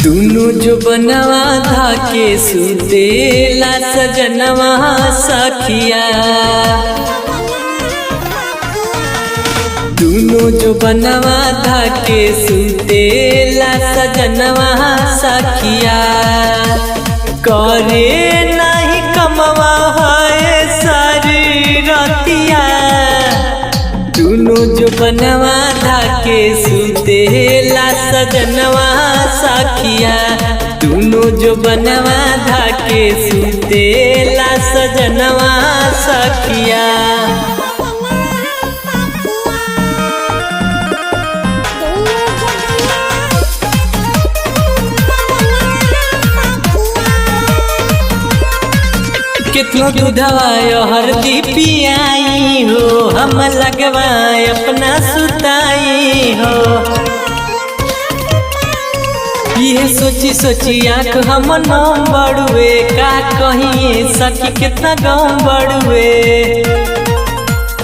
दुनु जो बनवा धाके सुतेला सजनवा सखिया। दुनु जो बनवा धाके सुतेला सजनवा सखिया। करे नहीं कमवा है सारी रतिया। दुनु जो बनवा धाके सुतेला सजनवा सखिया। दुनु जो बनवा धाके सुतेला सजनवा सखिया। कितनो दूधवा हरदी पियाई हो, हम लगवाए अपना सुताई हो। ये सोची सोची आँख हम नाम बड़ुए, का कहिए सखी कितना गाँव बड़ुए।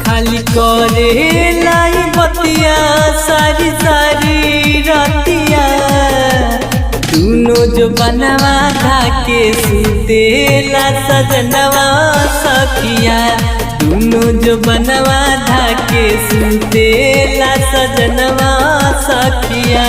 खाली करे लाई बतिया सारी सारी रतिया। दुनो जो बनवा धाके सुतेला सजनवा सखिया। दुनो जो बनवा धाके सुतेला सजनवा सखिया।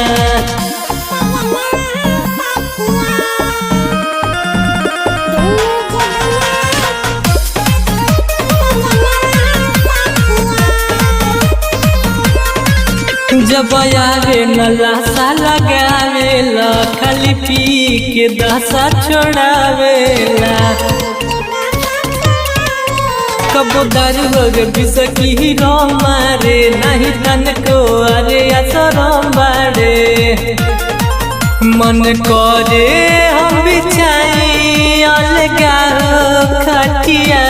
जब आवे नलासा लगावेला, खाली पी के दशा छोड़ावेला। कबो दारू वगैरह बिसकी ही मारे, नहीं तन को अरे असरम बाड़े। मन करे हम बिछाई अलगा खटिया।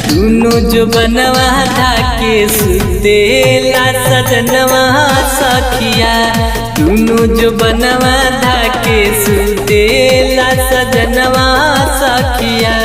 दुनो जो बनवा धाके सुतेला सजनवा सखिया। दुनो जो बनवा धाके सुतेला सजनवा सखिया।